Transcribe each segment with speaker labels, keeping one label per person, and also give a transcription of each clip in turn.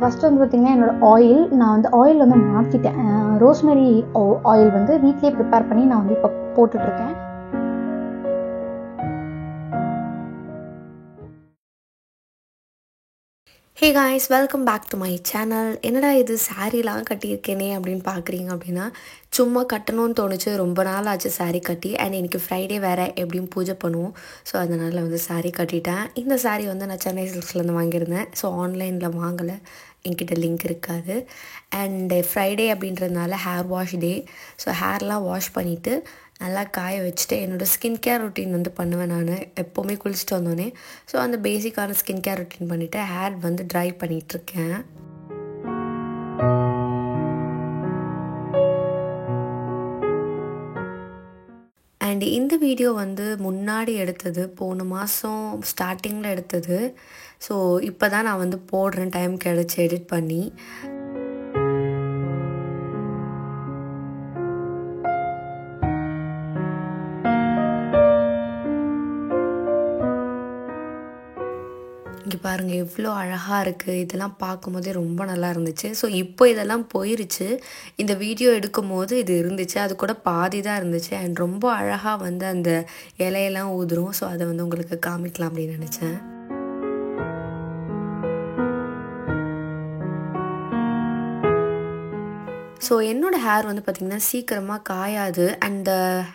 Speaker 1: First வந்து பார்த்திங்கன்னா என்னோடய ஆயில் நான் வந்து ஆயில் வந்து மாற்றிட்டேன். ரோஸ்மெரி ஆயில் வந்து வீட்டிலே ப்ரிப்பேர் பண்ணி நான் வந்து இப்போ போட்டுட்ருக்கேன்.
Speaker 2: Hey guys, welcome back to my channel. என்னடா இது சாரீலாம் கட்டியிருக்கேனே அப்படின்னு பார்க்குறீங்க அப்படின்னா, சும்மா கட்டணும்னு தோணுச்சு. ரொம்ப நாள் ஆச்சு சாரீ கட்டி. அண்ட் இன்றைக்கி ஃப்ரைடே வேறு, எப்படியும் பூஜை பண்ணுவோம். ஸோ அதனால் வந்து சாரீ கட்டிட்டேன். இந்த சாரீ வந்து நான் சென்னை சில்க்ஸ்லேருந்து வாங்கியிருந்தேன். ஸோ ஆன்லைனில் வாங்கலை, என்கிட்ட லிங்க் இருக்காது. அண்டு ஃப்ரைடே அப்படின்றதுனால ஹேர் வாஷ் டே. ஸோ ஹேர்லாம் வாஷ் பண்ணிவிட்டு நல்லா காய வச்சுட்டு என்னோடய ஸ்கின் கேர் ரொட்டீன் வந்து பண்ணுவேன் நான் எப்போவுமே குளிச்சுட்டு வந்தோடனே. ஸோ அந்த பேசிக்கான ஸ்கின் கேர் ரொட்டீன் பண்ணிவிட்டு ஹேர் வந்து ட்ரை பண்ணிகிட்ருக்கேன். அண்ட் இந்த வீடியோ வந்து முன்னாடி எடுத்தது, போன மாதம் ஸ்டார்டிங்கில் எடுத்தது. ஸோ இப்போ தான் நான் வந்து போடுறேன், டைம் கிடச்சி எடிட் பண்ணி. இங்கே பாருங்கள் எவ்வளோ அழகாக இருக்குது. இதெல்லாம் பார்க்கும்போதே ரொம்ப நல்லா இருந்துச்சு. ஸோ இப்போ இதெல்லாம் போயிருச்சு. இந்த வீடியோ எடுக்கும்போது இது இருந்துச்சு, அது கூட பாதி தான் இருந்துச்சு. அண்ட் ரொம்ப அழகாக வந்து அந்த இலையெல்லாம் ஊதுரும். ஸோ அதை வந்து உங்களுக்கு காமிக்கலாம் அப்படின்னு நினச்சேன். ஸோ என்னோடய ஹேர் வந்து பார்த்திங்கன்னா சீக்கிரமாக காயாது. அண்ட்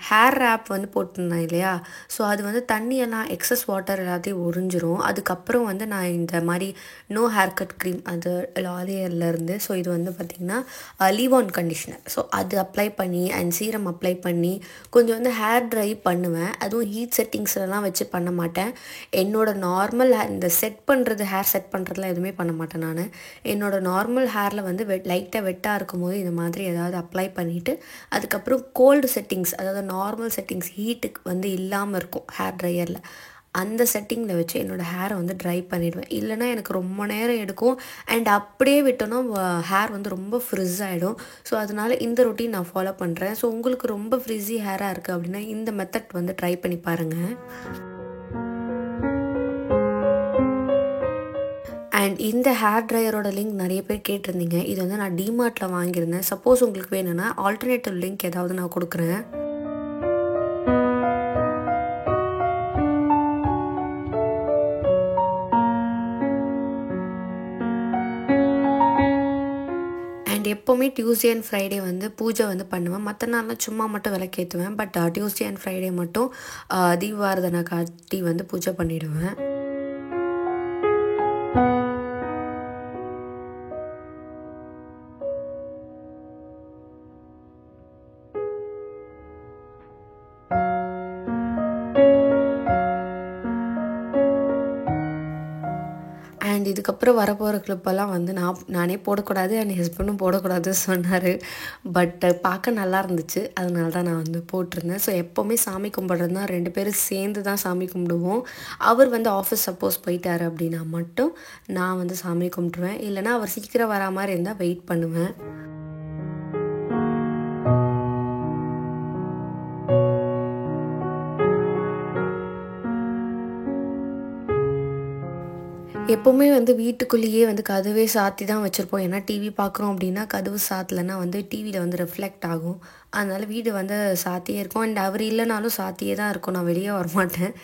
Speaker 2: ஹேர் ரேப் வந்து போட்டிருந்தேன் இல்லையா, ஸோ அது வந்து தண்ணியெல்லாம் எக்ஸஸ் வாட்டர் எல்லாத்தையும் உறிஞ்சிரும். அதுக்கப்புறம் வந்து நான் இந்த மாதிரி நோ ஹேர் கட் க்ரீம், அது லாலியர்லேருந்து, ஸோ இது வந்து பார்த்திங்கன்னா லீவான் கண்டிஷ்னர், ஸோ அது அப்ளை பண்ணி அண்ட் சீரம் அப்ளை பண்ணி கொஞ்சம் வந்து ஹேர் ட்ரை பண்ணுவேன். அதுவும் ஹீட் செட்டிங்ஸ்லாம் வச்சு பண்ண மாட்டேன். என்னோடய நார்மல் ஹேர், இந்த செட் பண்ணுறது, ஹேர் செட் பண்ணுறதுலாம் எதுவுமே பண்ண மாட்டேன் நான். என்னோடய நார்மல் ஹேரில் வந்து லைட்டாக வெட்டாக இருக்கும்போது இந்த மாதிரி ஏதாவது அப்ளை பண்ணிவிட்டு அதுக்கப்புறம் கோல்டு செட்டிங்ஸ், அதாவது நார்மல் செட்டிங்ஸ், ஹீட்டுக்கு வந்து இல்லாமல் இருக்கும் ஹேர் ட்ரையரில், அந்த செட்டிங்கில் வச்சு என்னோடய ஹேரை வந்து ட்ரை பண்ணிவிடுவேன். இல்லைனா எனக்கு ரொம்ப நேரம் எடுக்கும். அண்ட் அப்படியே விட்டோன்னா ஹேர் வந்து ரொம்ப ஃப்ரிஸ் ஆகிடும். ஸோ அதனால் இந்த ரொட்டீன் நான் ஃபாலோ பண்ணுறேன். ஸோ உங்களுக்கு ரொம்ப ஃப்ரிஸி ஹேராக இருக்குது அப்படின்னா இந்த மெத்தட் வந்து ட்ரை பண்ணி பாருங்கள். அண்ட் இந்த ஹேர் ட்ரையரோட லிங்க் நிறைய பேர் கேட்டிருந்தீங்க. இது வந்து நான் டிமார்ட்டில் வாங்கியிருந்தேன். சப்போஸ் உங்களுக்கு வேணும்னா ஆல்டர்னேட்டிவ் லிங்க் ஏதாவது நான் கொடுக்குறேன். அண்ட் எப்போவுமே டியூஸ்டே அண்ட் ஃப்ரைடே வந்து பூஜை வந்து பண்ணுவேன். மற்ற நாள்லாம் சும்மா மட்டும் விளக்கேற்றுவேன். பட் டியூஸ்டே அண்ட் ஃப்ரைடே மட்டும் தீபாராதனை காட்டி வந்து பூஜை பண்ணிவிடுவேன். அண்ட் இதுக்கப்புறம் வரப்போகிற கிளிப்பெல்லாம் வந்து நானே போடக்கூடாது, என் ஹஸ்பண்டும் போடக்கூடாதுன்னு சொன்னார். பட் பார்க்க நல்லா இருந்துச்சு, அதனால தான் நான் வந்து போட்டிருந்தேன். ஸோ எப்போவுமே சாமி கும்பிட்றதுனா 2 பேரும் சேர்ந்து தான் சாமி கும்பிடுவோம். அவர் வந்து ஆஃபீஸ் சப்போஸ் போயிட்டார் அப்படின்னா மட்டும் நான் வந்து சாமி கும்பிட்ருவேன். இல்லைனா அவர் சீக்கிரம் வரா மாதிரி இருந்தால் வெயிட் பண்ணுவேன். எப்போவுமே வந்து வீட்டுக்குள்ளேயே வந்து கதவே சாத்தி தான் வச்சுருப்போம். ஏன்னா டிவி பார்க்குறோம் அப்படின்னா கதவு சாத்தலைன்னா வந்து டிவியில் வந்து ரிஃப்ளெக்ட் ஆகும். அதனால் வீடு வந்து சாத்தியே இருக்கும். அண்ட் அவர் இல்லைனாலும் சாத்தியே தான் இருக்கும், நான் வெளியே வரமாட்டேன்.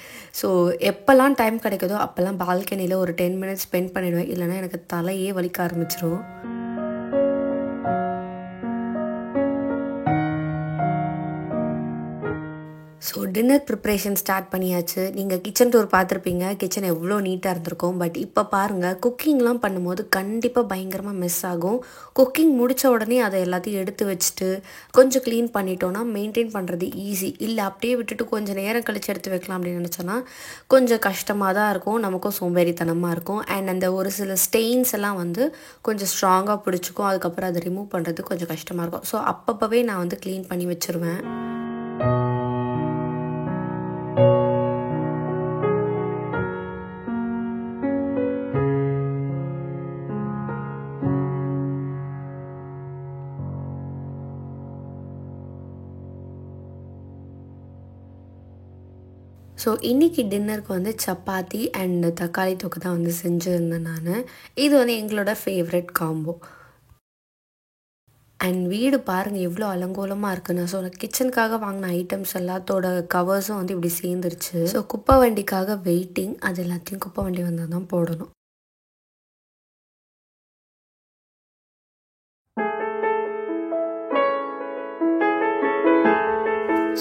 Speaker 2: ஸோ எப்போல்லாம் டைம் கிடைக்குதோ அப்போல்லாம் பால்கனியில் ஒரு 10 மினிட்ஸ் ஸ்பெண்ட் பண்ணிவிடுவேன். இல்லைனா எனக்கு தலையே வலிக்க ஆரம்பிச்சிரும். ஸோ டின்னர் ப்ரிப்ரேஷன் ஸ்டார்ட் பண்ணியாச்சு. நீங்கள் கிச்சன் டூர் பார்த்துருப்பீங்க, கிச்சன் எவ்வளோ நீட்டாக இருந்திருக்கும். பட் இப்போ பாருங்கள், குக்கிங்லாம் பண்ணும்போது கண்டிப்பாக பயங்கரமாக மிஸ் ஆகும். குக்கிங் முடித்த உடனே அதை எல்லாத்தையும் எடுத்து வச்சுட்டு கொஞ்சம் க்ளீன் பண்ணிட்டோன்னா மெயின்டைன் பண்ணுறது ஈஸி. இல்லை அப்படியே விட்டுட்டு கொஞ்சம் நேரம் கழித்து எடுத்து வைக்கலாம் அப்படின்னு நினச்சோன்னா கொஞ்சம் கஷ்டமாக தான் இருக்கும், நமக்கும் சோம்பேறித்தனமாக இருக்கும். அண்ட் அந்த ஒரு சில ஸ்டெயின்ஸ் எல்லாம் வந்து கொஞ்சம் ஸ்ட்ராங்காக பிடிச்சிக்கும். அதுக்கப்புறம் அதை ரிமூவ் பண்ணுறது கொஞ்சம் கஷ்டமாக இருக்கும். ஸோ அப்பப்போவே நான் வந்து க்ளீன் பண்ணி வச்சுருவேன். ஸோ இன்றைக்கி டின்னருக்கு வந்து சப்பாத்தி அண்ட் தக்காளி தொக்கு தான் வந்து செஞ்சுருந்தேன் நான். இது வந்து எங்களோட ஃபேவரட் காம்போ. அண்ட் வீடு பாருங்கள் எவ்வளோ அலங்கோலமாக இருக்குன்னு. ஸோ கிச்சனுக்காக வாங்கின ஐட்டம்ஸ் எல்லாத்தோட கவர்ஸும் வந்து இப்படி சேர்ந்துருச்சு. ஸோ குப்பை வண்டிக்காக வெயிட்டிங். அது எல்லாத்தையும் குப்பை வண்டி வந்தால் தான் போடணும்.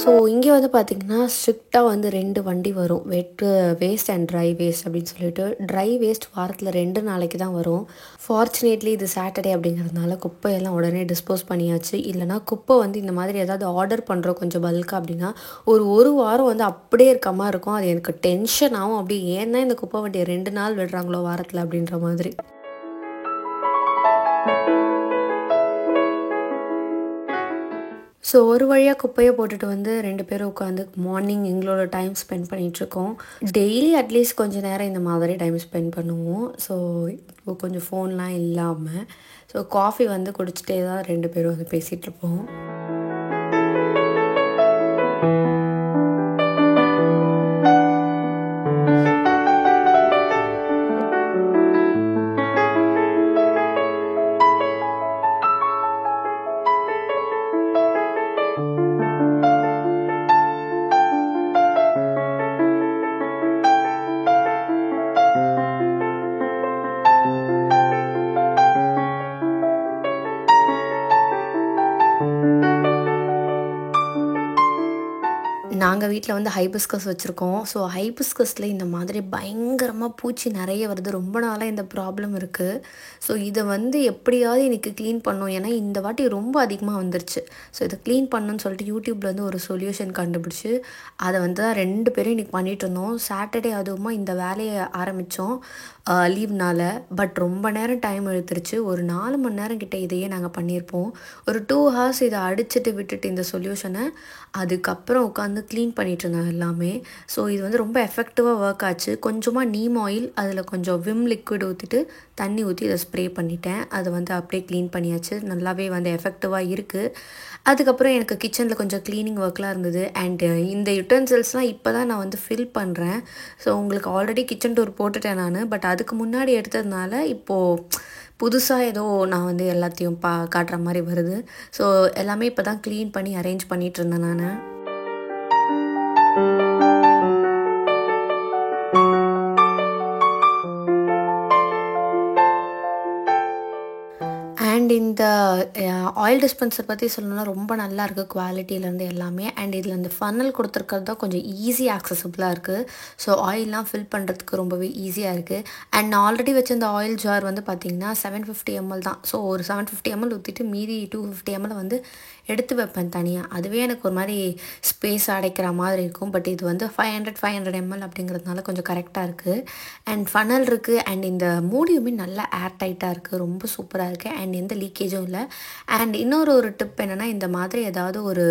Speaker 2: ஸோ இங்கே வந்து பார்த்திங்கன்னா ஸ்ட்ரிக்டாக வந்து 2 வண்டி வரும். வேஸ்ட் அண்ட் ட்ரை வேஸ்ட் அப்படின்னு சொல்லிட்டு. ட்ரை வேஸ்ட் வாரத்தில் 2 நாளைக்கு தான் வரும். ஃபார்ச்சுனேட்லி இது சாட்டர்டே அப்படிங்கிறதுனால குப்பையெல்லாம் உடனே டிஸ்போஸ் பண்ணியாச்சு. இல்லைனா குப்பை வந்து இந்த மாதிரி ஏதாவது ஆர்டர் பண்ணுறோம் கொஞ்சம் பல்காக அப்படின்னா ஒரு வாரம் வந்து அப்படியே இருக்க மாதிரி இருக்கும். அது எனக்கு டென்ஷன் ஆகும். அப்படி ஏன்னா இந்த குப்பை வண்டியை 2 நாள் விடுறாங்களோ வாரத்தில் அப்படின்ற மாதிரி. ஸோ ஒரு வழியாக குப்பையை போட்டுட்டு வந்து 2 பேரும் உட்காந்து மார்னிங் எங்களோட டைம் ஸ்பெண்ட் பண்ணிகிட்ருக்கோம். டெய்லி அட்லீஸ்ட் கொஞ்சம் நேரம் இந்த மாதிரி டைம் ஸ்பெண்ட் பண்ணுவோம். ஸோ இப்போ கொஞ்சம் ஃபோன்லாம் இல்லாமல் ஸோ காஃபி வந்து குடிச்சிட்டே தான் 2 பேரும் வந்து பேசிகிட்ருப்போம். நாங்கள் வீட்டில் வந்து ஹைபிஸ்கஸ் வச்சுருக்கோம். ஸோ ஹைபிஸ்கஸில் இந்த மாதிரி பயங்கரமாக பூச்சி நிறைய வருது. ரொம்ப நாளாக இந்த ப்ராப்ளம் இருக்குது. ஸோ இதை வந்து எப்படியாவது எனக்கு க்ளீன் பண்ணணும். ஏன்னா இந்த வாட்டி ரொம்ப அதிகமாக வந்துருச்சு. ஸோ இதை க்ளீன் பண்ணணுன்னு சொல்லிட்டு யூடியூப்பில் வந்து ஒரு சொல்யூஷன் கண்டுபிடிச்சி அதை வந்து தான் 2 பேரும் இன்றைக்கி பண்ணிகிட்டு இருந்தோம். சாட்டர்டே அதுவுமா இந்த வேலையை ஆரம்பித்தோம் லீவ்னால். பட் ரொம்ப நேரம் டைம் எடுத்துருச்சு. ஒரு 4 மணி நேரம் கிட்ட இதையே நாங்கள் பண்ணியிருப்போம். ஒரு 2 ஹவர்ஸ் இதை அடிச்சுட்டு விட்டுட்டு இந்த சொல்யூஷனை அதுக்கப்புறம் உட்காந்து க்ளீன் பண்ணிகிட்டு இருந்தாங்க எல்லாமே. ஸோ இது வந்து ரொம்ப எஃபெக்டிவாக ஒர்க் ஆச்சு. கொஞ்சமாக நீம் ஆயில், அதில் கொஞ்சம் விம் லிக்விட் ஊற்றிட்டு தண்ணி ஊற்றி இதை ஸ்ப்ரே பண்ணிட்டேன். அதை வந்து அப்படியே க்ளீன் பண்ணியாச்சு. நல்லாவே வந்து எஃபெக்டிவாக இருக்குது. அதுக்கப்புறம் எனக்கு கிச்சனில் கொஞ்சம் க்ளீனிங் ஒர்க்லாம் இருந்தது. அண்டு இந்த யுட்டென்சில்ஸ்லாம் இப்போ தான் நான் வந்து ஃபில் பண்ணுறேன். ஸோ உங்களுக்கு ஆல்ரெடி கிச்சன் டூர் போட்டுட்டேன் நான். பட் அதுக்கு முன்னாடி எடுத்ததுனால இப்போது புதுசாக ஏதோ நான் வந்து எல்லாத்தையும் காட்டுற மாதிரி வருது. ஸோ எல்லாமே இப்போ தான் க்ளீன் பண்ணி அரேஞ்ச் பண்ணிகிட்டு இருந்தேன் நான். அண்ட் இந்த ஆயில் டிஸ்பென்சர் பற்றி சொல்லணும்னா ரொம்ப நல்லாயிருக்கு குவாலிட்டியிலேருந்து எல்லாமே. அண்ட் இதில் இந்த ஃபன்னல் கொடுத்துருக்கிறது தான் கொஞ்சம் ஈஸி ஆக்சசபிளாக இருக்குது. ஸோ ஆயிலெலாம் ஃபில் பண்ணுறதுக்கு ரொம்பவே ஈஸியாக இருக்குது. அண்ட் நான் ஆல்ரெடி வச்ச இந்த ஆயில் ஜார் வந்து பார்த்திங்கன்னா 750 ml தான். ஸோ ஒரு 750 ml ஊற்றிட்டு மீதி 250 ml வந்து எடுத்து வைப்பேன் தனியாக. அதுவே எனக்கு ஒரு மாதிரி ஸ்பேஸ் அடைக்கிற மாதிரி இருக்கும். பட் இது வந்து 500 ml அப்படிங்கிறதுனால கொஞ்சம் கரெக்டாக இருக்குது. அண்ட் ஃபனல் இருக்குது. அண்ட் இந்த மூடியுமே நல்லா ஏர் டைட்டாக இருக்குது. ரொம்ப சூப்பராக இருக்குது. அண்ட் எந்த லீக்கேஜும் இல்லை. அண்ட் இன்னொரு டிப் என்னென்னா, இந்த மாதிரி ஏதாவது ஒரு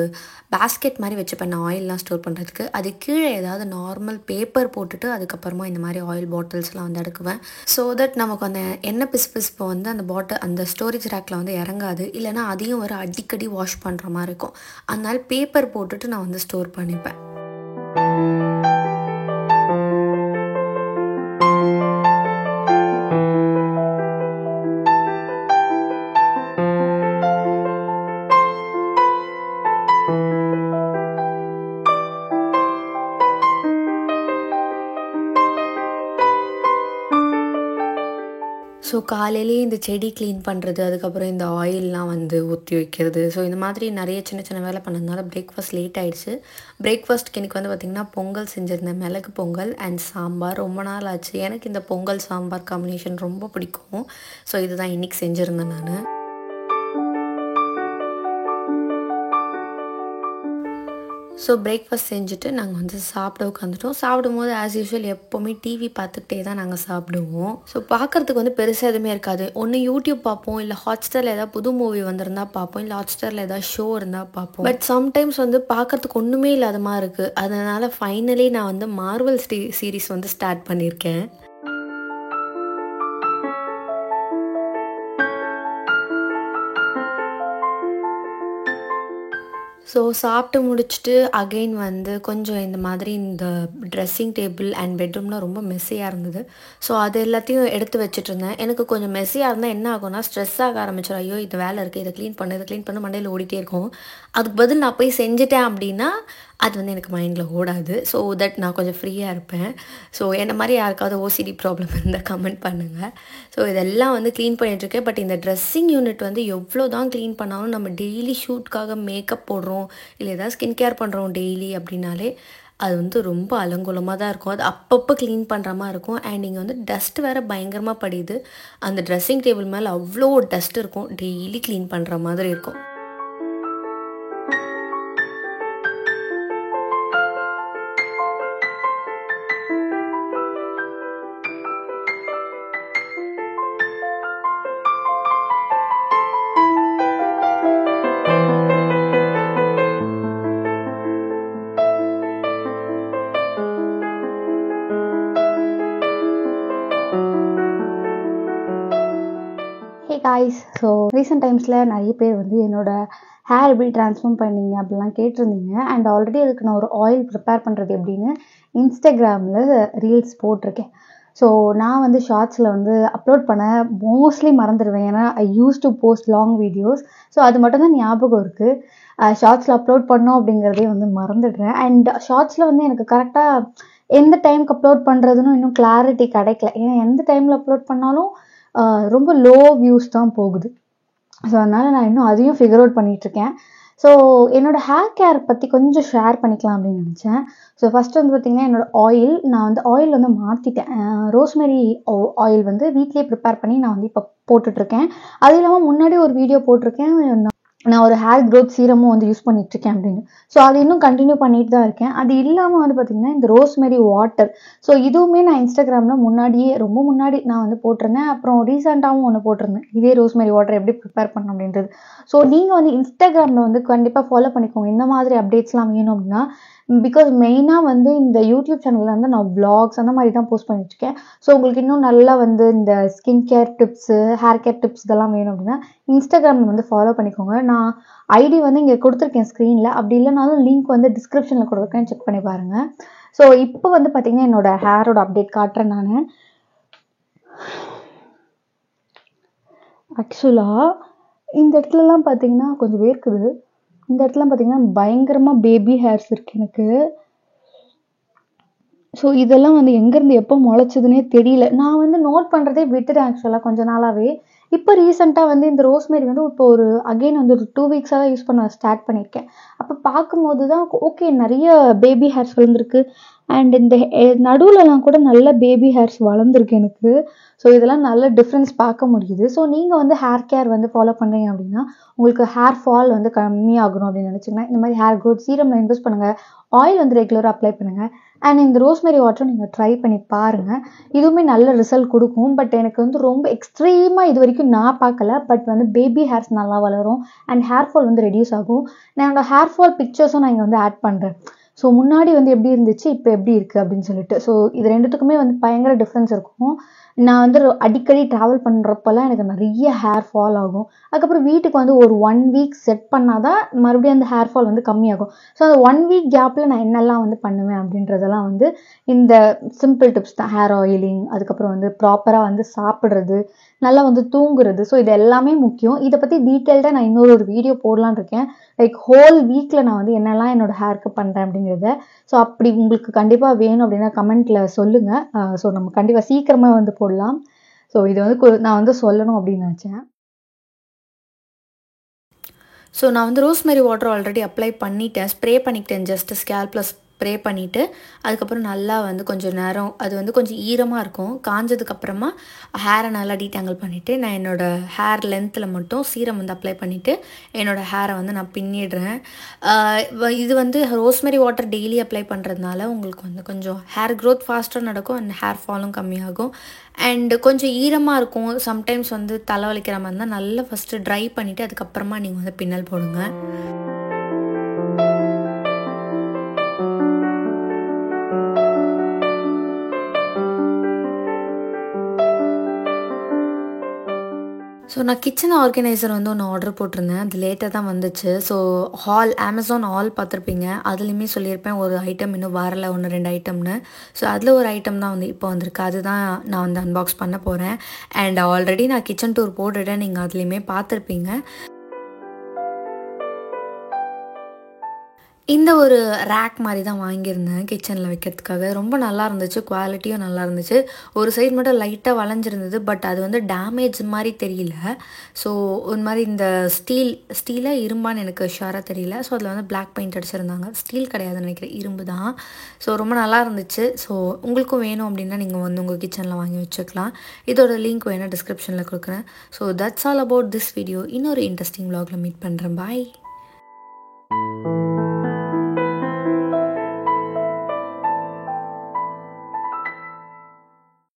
Speaker 2: பேஸ்கெட் மாதிரி வச்சுப்பேன் நான் ஆயிலெலாம் ஸ்டோர் பண்ணுறதுக்கு. அது கீழே ஏதாவது நார்மல் பேப்பர் போட்டுட்டு அதுக்கப்புறமா இந்த மாதிரி ஆயில் பாட்டில்ஸ்லாம் வந்து அடுக்குவேன். ஸோ தட் நமக்கு அந்த எண்ணெய் பிசுபிசுப்பு வந்து அந்த ஸ்டோரேஜ் ரேக்கில் வந்து இறங்காது. இல்லைனா அதையும் ஒரு அடிக்கடி வாஷ் பண்ணுற மாதிரி இருக்கும். அதனால பேப்பர் போட்டுட்டு நான் வந்து ஸ்டோர் பண்ணிப்பேன். ஸோ காலையிலேயே இந்த செடி க்ளீன் பண்ணுறது, அதுக்கப்புறம் இந்த ஆயிலெலாம் வந்து ஊற்றி வைக்கிறது. ஸோ இந்த மாதிரி நிறைய சின்ன சின்ன வேலை பண்ணதுனால பிரேக்ஃபாஸ்ட் லேட் ஆகிடுச்சு. பிரேக்ஃபாஸ்ட்டுக்கு எனக்கு வந்து பார்த்திங்கன்னா பொங்கல் செஞ்சுருந்தேன். மிளகு பொங்கல் அண்ட் சாம்பார். ரொம்ப நாள் ஆச்சு. எனக்கு இந்த பொங்கல் சாம்பார் காம்பினேஷன் ரொம்ப பிடிக்கும். ஸோ இதுதான் இன்றைக்கி செஞ்சுருந்தேன் நான். ஸோ பிரேக்ஃபாஸ்ட் செஞ்சுட்டு நாங்கள் வந்து சாப்பிட உட்காந்துட்டோம். சாப்பிடும்போது ஆஸ் யூஷுவல் எப்போவுமே டிவி பார்த்துக்கிட்டே தான் நாங்கள் சாப்பிடுவோம். ஸோ பார்க்குறதுக்கு வந்து பெருசாக எதுவுமே இருக்காது. ஒன்று யூடியூப் பார்ப்போம், இல்லை ஹாட்ஸ்டாரில் ஏதாவது புது மூவி வந்திருந்தால் பார்ப்போம், இல்லை ஹாட்ஸ்டாரில் ஏதாவது ஷோ இருந்தால் பார்ப்போம். பட் சம்டைம்ஸ் வந்து பார்க்குறதுக்கு ஒன்றுமே இல்லாத மாதிரி இருக்குது. அதனால் ஃபைனலி நான் வந்து மார்வல் சீரீஸ் வந்து ஸ்டார்ட் பண்ணியிருக்கேன். ஸோ சாப்பிட்டு முடிச்சுட்டு அகெயின் வந்து கொஞ்சம் இந்த மாதிரி இந்த ட்ரெஸ்ஸிங் டேபிள் அண்ட் பெட்ரூம்லாம் ரொம்ப மெஸ்ஸியாக இருந்தது. ஸோ அது எல்லாத்தையும் எடுத்து வச்சுட்டு இருந்தேன். எனக்கு கொஞ்சம் மெஸ்ஸியாக இருந்தால் என்ன ஆகும்னா ஸ்ட்ரெஸ் ஆக ஆரம்பிச்சிடும். ஐயோ இது வேலை இருக்குது, இதை க்ளீன் பண்ண மண்டையில் ஓடிட்டே இருக்கும். அதுக்கு பதில் நான் போய் செஞ்சுட்டேன் அப்படின்னா அது வந்து எனக்கு மைண்டில் ஓடாது. ஸோ தட் நான் கொஞ்சம் ஃப்ரீயாக இருப்பேன். ஸோ என்ன மாதிரி யாருக்காவது ஓசிடி ப்ராப்ளம் இருந்தால் கமெண்ட் பண்ணுங்கள். ஸோ இதெல்லாம் வந்து க்ளீன் பண்ணிகிட்ருக்கேன். பட் இந்த ட்ரெஸ்ஸிங் யூனிட் வந்து எவ்வளோ தான் க்ளீன் பண்ணாலும் நம்ம டெய்லி ஷூட்காக மேக்கப் போடுறோம், இல்லை ஏதாவது ஸ்கின் கேர் பண்ணுறோம் டெய்லி அப்படின்னாலே அது வந்து ரொம்ப அலங்கோலமாக தான் இருக்கும். அது அப்பப்போ க்ளீன் பண்ணுற மாதிரி இருக்கும். அண்ட் இங்கே வந்து டஸ்ட் வேறு பயங்கரமாக படியுது. அந்த ட்ரெஸ்ஸிங் டேபிள் மேலே அவ்வளோ டஸ்ட் இருக்கும். டெய்லி க்ளீன் பண்ணுற மாதிரி இருக்கும்.
Speaker 1: ஹே காய்ஸ், ஸோ ரீசெண்ட் டைம்ஸில் நிறைய பேர் வந்து என்னோட ஹேர் எப்படி ட்ரான்ஸ்ஃபார்ம் பண்ணீங்க அப்படிலாம் கேட்டிருந்தீங்க. அண்ட் ஆல்ரெடி அதுக்கு நான் ஒரு ஆயில் ப்ரிப்பேர் பண்ணுறது எப்படின்னு இன்ஸ்டாகிராமில் ரீல்ஸ் போட்டிருக்கேன். ஸோ நான் வந்து ஷார்ட்ஸில் வந்து அப்லோட் பண்ண மோஸ்ட்லி மறந்துடுவேன். ஏன்னா I use to post long videos. So அது மட்டும்தான் ஞாபகம் இருக்குது. ஷார்ட்ஸில் அப்லோட் பண்ணோம் அப்படிங்கிறதே வந்து மறந்துடுறேன். அண்ட் ஷார்ட்ஸில் வந்து எனக்கு கரெக்டாக எந்த டைமுக்கு அப்லோட் பண்ணுறதுன்னு இன்னும் கிளாரிட்டி கிடைக்கல. ஏன்னா எந்த டைமில் அப்லோட் பண்ணாலும் ரொம்ப லோ வியூஸ் தான் போகுது. ஸோ அதனால் நான் இன்னும் அதையும் ஃபிகர் அவுட் பண்ணிகிட்ருக்கேன். ஸோ என்னோடய ஹேர் கேர் பற்றி கொஞ்சம் ஷேர் பண்ணிக்கலாம் அப்படின்னு நினச்சேன். ஸோ ஃபஸ்ட்டு வந்து பார்த்திங்கன்னா என்னோடய நான் வந்து ஆயில் வந்து மாற்றிட்டேன். ரோஸ்மெரி ஆயில் வந்து வீட்லேயே ப்ரிப்பேர் பண்ணி நான் வந்து இப்போ போட்டுட்ருக்கேன். அது இல்லாமல் முன்னாடி ஒரு வீடியோ போட்டிருக்கேன், நான் ஒரு ஹேர் க்ரோத் சீரமும் வந்து யூஸ் பண்ணிகிட்ருக்கேன் அப்படின்னு. ஸோ அது இன்னும் கண்டினியூ பண்ணிட்டு தான் இருக்கேன். அது இல்லாமல் வந்து பார்த்திங்கன்னா இந்த ரோஸ்மெரி வாட்டர், ஸோ இதுவுமே நான் இன்ஸ்டாகிராமில் ரொம்ப முன்னாடி நான் வந்து போட்டிருந்தேன். அப்புறம் ரீசெண்டாகவும் ஒன்று போட்டிருந்தேன், இதே ரோஸ்மெரி வாட்டர் எப்படி ப்ரிப்பேர் பண்ணணும் அப்படின்றது. ஸோ நீங்கள் வந்து இன்ஸ்டாகிராமில் வந்து கண்டிப்பாக ஃபாலோ பண்ணிக்கோங்க இந்த மாதிரி அப்டேட்ஸ்லாம் வேணும் அப்படின்னா. பிகாஸ் மெயினாக வந்து இந்த யூடியூப் சேனலில் வந்து நான் வ்ளாக்ஸ் அந்த மாதிரி தான் போஸ்ட் பண்ணிட்டுருக்கேன். ஸோ உங்களுக்கு இன்னும் நல்லா வந்து இந்த skin care tips, hair care tips இதெல்லாம் வேணும் அப்படின்னா இன்ஸ்டாகிராமில் வந்து ஃபாலோ பண்ணிக்கோங்க. நான் ஐடி வந்து இங்கே கொடுத்துருக்கேன் ஸ்க்ரீனில். அப்படி இல்லைனாலும் லிங்க் வந்து டிஸ்கிரிப்ஷனில் கொடுத்துருக்கேன், செக் பண்ணி பாருங்கள். ஸோ இப்போ வந்து பார்த்திங்கன்னா என்னோடய ஹேரோட அப்டேட் காட்டுறேன் நான். ஆக்சுவலாக இந்த இடத்துலலாம் பார்த்திங்கன்னா கொஞ்சம் வேர்க்குது. இந்த இடத்துலாம் பார்த்திங்கன்னா பயங்கரமாக பேபி ஹேர்ஸ் இருக்குது எனக்கு. ஸோ இதெல்லாம் வந்து எங்கேருந்து எப்போ முளைச்சதுன்னே தெரியல. நான் வந்து நோட் பண்ணுறதே விட்டுட்டேன் ஆக்சுவலாக கொஞ்ச நாளாகவே. இப்போ ரீசெண்டாக வந்து இந்த ரோஸ்மெரி வந்து இப்போ அகெயின் வந்து ஒரு 2 வீக்ஸாக தான் யூஸ் பண்ண ஸ்டார்ட் பண்ணியிருக்கேன். அப்போ பார்க்கும்போது தான் ஓகே நிறைய பேபி ஹேர்ஸ் வளர்ந்துருக்கு. அண்ட் இந்த நடுவுலலாம் கூட நல்ல பேபி ஹேர்ஸ் வளர்ந்துருக்கு எனக்கு. ஸோ இதெல்லாம் நல்ல டிஃப்ரென்ஸ் பார்க்க முடியுது. ஸோ நீங்கள் வந்து ஹேர் கேர் வந்து ஃபாலோ பண்ணுறீங்க அப்படின்னா உங்களுக்கு ஹேர் ஃபால் வந்து கம்மியாகணும் அப்படின்னு நினச்சிங்கன்னா இந்த மாதிரி ஹேர் க்ரோத் சீரமில் இன்வெஸ்ட் பண்ணுங்கள். ஆயில் வந்து ரெகுலராக அப்ளை பண்ணுங்கள். அண்ட் இந்த ரோஸ்மெரி வாட்டரும் நீங்கள் ட்ரை பண்ணி பாருங்கள். இதுவுமே நல்ல ரிசல்ட் கொடுக்கும். பட் எனக்கு வந்து ரொம்ப எக்ஸ்ட்ரீமாக இது வரைக்கும் நான் பார்க்கல. பட் வந்து பேபி ஹேர்ஸ் நல்லா வளரும் அண்ட் ஹேர் ஃபால் வந்து ரெடியூஸ் ஆகும். நான் என்னோடய ஹேர் ஃபால் பிக்சர்ஸும் நான் இங்கே வந்து ஆட் பண்ணுறேன். ஸோ முன்னாடி வந்து எப்படி இருந்துச்சு, இப்போ எப்படி இருக்குது அப்படின்னு சொல்லிட்டு. ஸோ இது ரெண்டுத்துக்குமே வந்து பயங்கர டிஃப்ரென்ஸ் இருக்கும். நான் வந்து அடிக்கடி ட்ராவல் பண்ணுறப்பெல்லாம் எனக்கு நிறைய ஹேர் ஃபால் ஆகும். அதுக்கப்புறம் வீட்டுக்கு வந்து ஒரு 1 வீக் செட் பண்ணால் தான் மறுபடியும் அந்த ஹேர் ஃபால் வந்து கம்மியாகும். ஸோ அந்த 1 வீக் கேப்பில் நான் என்னெல்லாம் வந்து பண்ணுவேன் அப்படின்றதெல்லாம் வந்து இந்த சிம்பிள் டிப்ஸ் தான். ஹேர் ஆயிலிங், அதுக்கப்புறம் வந்து ப்ராப்பராக வந்து சாப்பிட்றது, நல்லா வந்து தூங்குறது. ஸோ இது எல்லாமே முக்கியம். இதை பற்றி டீட்டெயில்டாக நான் இன்னொரு வீடியோ போடலான்னு இருக்கேன். லைக் ஹோல் வீக்கில் நான் வந்து என்னெல்லாம் என்னோடய ஹேருக்கு பண்ணுறேன் அப்படிங்கிறத. ஸோ அப்படி உங்களுக்கு கண்டிப்பாக வேணும் அப்படின்னா கமெண்ட்டில் சொல்லுங்கள். ஸோ நம்ம கண்டிப்பாக சீக்கிரமாக வந்து போடலாம். ஸோ இது வந்து நான் வந்து சொல்லணும் அப்படின்னு நினச்சேன்.
Speaker 2: ஸோ நான் வந்து ரோஸ்மெரி வாட்டர் ஆல்ரெடி அப்ளை பண்ணிட்டேன், ஸ்ப்ரே பண்ணிக்கிட்டேன். ஜஸ்ட்டு ஸ்கேல்பில் ஸ்ப்ரே பண்ணிவிட்டு அதுக்கப்புறம் நல்லா வந்து கொஞ்சம் நேரம் அது வந்து கொஞ்சம் ஈரமாக இருக்கும். காஞ்சதுக்கப்புறமா ஹேரை நல்லா டீடாங்கிள் பண்ணிவிட்டு நான் என்னோடய ஹேர் லென்த்தில் மட்டும் சீரம் வந்து அப்ளை பண்ணிவிட்டு என்னோடய ஹேரை வந்து நான் பின்னிடுறேன். இது வந்து ரோஸ்மெரி வாட்டர் டெய்லி அப்ளை பண்ணுறதுனால உங்களுக்கு வந்து கொஞ்சம் ஹேர் க்ரோத் ஃபாஸ்ட்டாக நடக்கும் அண்ட் ஹேர் ஃபாலும் கம்மியாகும். அண்டு கொஞ்சம் ஈரமாக இருக்கும். சம்டைம்ஸ் வந்து தலைவலிக்கிற மாதிரி இருந்தால் நல்லா ஃபஸ்ட்டு ட்ரை பண்ணிவிட்டு அதுக்கப்புறமா நீங்கள் வந்து பின்னல் போடுங்க. ஸோ நான் கிச்சன் ஆர்கனைசர் வந்து ஒன்று ஆர்டர் போட்டிருந்தேன். அது லேட்டாக தான் வந்துச்சு. ஸோ அமேசான் ஹால் பார்த்துருப்பீங்க. அதுலேயுமே சொல்லியிருப்பேன் ஒரு ஐட்டம் இன்னும் வரல, 1, 2 ஐட்டம்னு. ஸோ அதில் ஒரு ஐட்டம் தான் வந்து இப்போ வந்திருக்கு. அதுதான் நான் வந்து அன்பாக்ஸ் பண்ண போகிறேன். அண்ட் ஆல்ரெடி நான் கிச்சன் டூர் போட்டுட்டேன். நீங்கள் அதுலேயுமே பார்த்துருப்பீங்க. இந்த ஒரு ரேக் மாதிரி தான் வாங்கியிருந்தேன் கிச்சனில் வைக்கிறதுக்காக. ரொம்ப நல்லா இருந்துச்சு, குவாலிட்டியும் நல்லா இருந்துச்சு. ஒரு சைடு மட்டும் லைட்டாக வளைஞ்சிருந்தது, பட் அது வந்து டேமேஜ் மாதிரி தெரியல. ஸோ ஒரு மாதிரி இந்த ஸ்டீலாக இரும்பான்னு எனக்கு ஷுவராக தெரியல. ஸோ அதில் வந்து பிளாக் பெயிண்ட் அடிச்சிருந்தாங்க. ஸ்டீல் கிடையாதுன்னு நினைக்கிறேன், இரும்பு தான். ஸோ ரொம்ப நல்லா இருந்துச்சு. ஸோ உங்களுக்கும் வேணும் அப்படின்னா நீங்கள் வந்து உங்கள் கிச்சனில் வாங்கி வச்சுக்கலாம். இதோட லிங்க் வேணால் டிஸ்கிரிப்ஷனில் கொடுக்குறேன். So that's all about this video. இன்னொரு இன்ட்ரெஸ்டிங் vlogல மீட் பண்ணுறேன். பாய்.